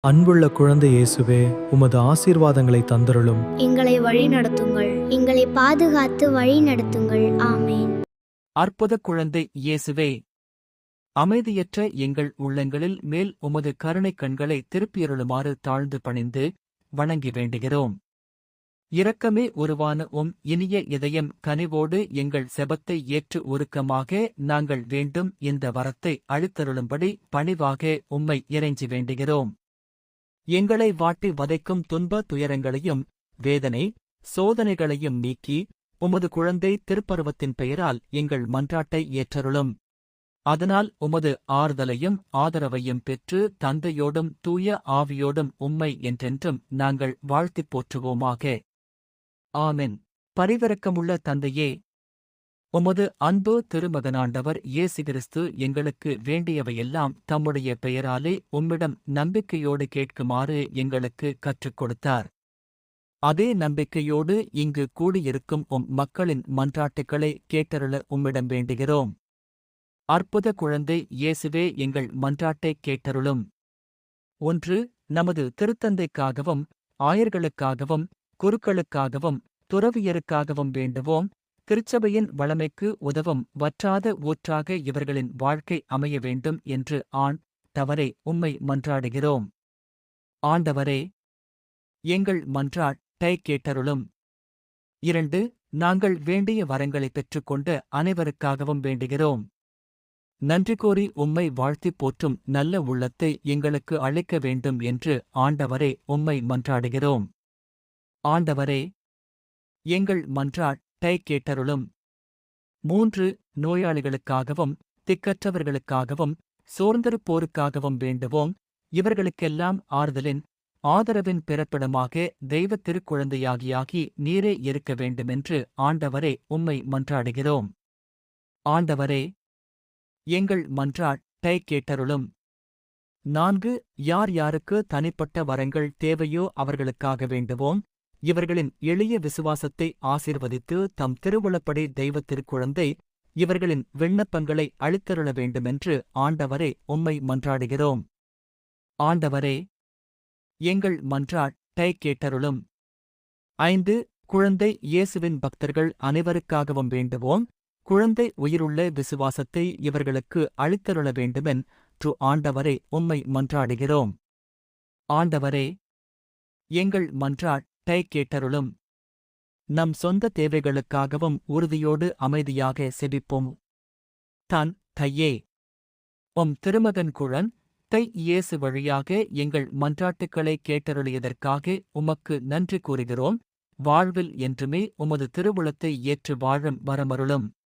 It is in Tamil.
அன்புள்ள குழந்தை இயேசுவே, உமது ஆசீர்வாதங்களை தந்தருளும். எங்களை வழிநடத்துங்கள், எங்களை பாதுகாத்து வழிநடத்துங்கள். ஆமென். அற்புத குழந்தை இயேசுவே, அமைதியற்ற எங்கள் உள்ளங்களில் மேல் உமது கருணை கண்களை திருப்பியருளுமாறு தாழ்ந்து பணிந்து வணங்கி வேண்டுகிறோம். இரக்கமே உருவான இனிய இதயம் கனிவோடு எங்கள் செபத்தை ஏற்று உருக்கமாக நாங்கள் வேண்டும் இந்த வரத்தை அளித்தருளும்படி பணிவாக உம்மை இறைஞ்சி வேண்டுகிறோம். எங்களை வாட்டி வதைக்கும் துன்ப துயரங்களையும் வேதனை சோதனைகளையும் நீக்கி உமது குழந்தை திருப்பருவத்தின் பெயரால் எங்கள் மன்றாட்டை ஏற்றருளும். அதனால் உமது ஆறுதலையும் ஆதரவையும் பெற்று தந்தையோடும் தூய ஆவியோடும் உம்மை என்றென்றும் நாங்கள் வாழ்த்திப் போற்றுவோமாக. ஆமென். பரிவிரக்கமுள்ள தந்தையே, உமது அன்பு திருமகனாண்டவர் இயேசு கிறிஸ்து எங்களுக்கு வேண்டியவையெல்லாம் தம்முடைய பெயராலே உம்மிடம் நம்பிக்கையோடு கேட்குமாறு எங்களுக்கு கற்றுக் கொடுத்தார். அதே நம்பிக்கையோடு இங்கு கூடியிருக்கும் மக்களின் மன்றாட்டுக்களை கேட்டருள உம்மிடம் வேண்டுகிறோம். அற்புத குழந்தை இயேசுவே, எங்கள் மன்றாட்டை கேட்டருளும். 1. நமது திருத்தந்தைக்காகவும் ஆயர்களுக்காகவும் குருக்களுக்காகவும் துறவியருக்காகவும் வேண்டுவோம். திருச்சபையின் வளமைக்கு உதவும் வற்றாத ஊற்றாக இவர்களின் வாழ்க்கை அமைய வேண்டும் என்று ஆண்டவரே உம்மை மன்றாடுகிறோம். ஆண்டவரே, எங்கள் மன்றாட்டை கேட்டருளும். 2. நாங்கள் வேண்டிய வரங்களை பெற்றுக்கொண்ட அனைவருக்காகவும் வேண்டுகிறோம். நன்றி கூறி உம்மை வாழ்த்திப் போற்றும் நல்ல உள்ளத்தை எங்களுக்கு அளிக்க வேண்டும் என்று ஆண்டவரே உம்மை மன்றாடுகிறோம். ஆண்டவரே, எங்கள் மன்றாட்டை கேட்டருளும். 3. நோயாளிகளுக்காகவும் திக்கற்றவர்களுக்காகவும் சோர்ந்திருப்போருக்காகவும் வேண்டுவோம். இவர்களுக்கெல்லாம் ஆறுதலின் ஆதரவின் பிறப்பிடமாக தெய்வத் திருக்குழந்தையாகியாகி நீரே இருக்க வேண்டுமென்று ஆண்டவரே உம்மை மன்றாடுகிறோம். ஆண்டவரே, எங்கள் மன்றாட்டை கேட்டருளும். 4. யார் யாருக்கு தனிப்பட்ட வரங்கள் தேவையோ அவர்களுக்காக வேண்டுவோம். இவர்களின் எளிய விசுவாசத்தை ஆசீர்வதித்து தம் திருவுளப்படி தெய்வத் திருக்குழந்தை இவர்களின் விண்ணப்பங்களை அளித்தருள வேண்டுமென்று ஆண்டவரே உம்மை மன்றாடுகிறோம். ஆண்டவரே, எங்கள் மன்றாட்டை கேட்டருளும். 5. குழந்தை இயேசுவின் பக்தர்கள் அனைவருக்காகவும் வேண்டுவோம். குழந்தை உயிருள்ள விசுவாசத்தை இவர்களுக்கு அளித்தருள வேண்டுமென்று ஆண்டவரே உம்மை மன்றாடுகிறோம். ஆண்டவரே, எங்கள் மன்றாட்டை கேட்டருளும். நம் சொந்த தேவைகளுக்காகவும் உறுதியோடு அமைதியாக செபிப்போம். தையே, திருமகன் குழந்தை இயேசு வழியாக எங்கள் மன்றாட்டுக்களை கேட்டருளியதற்காக உமக்கு நன்றி கூறுகிறோம். வாழ்வில் என்றுமே உமது திருவுளத்தை ஏற்று வாழும் வரமருளும்.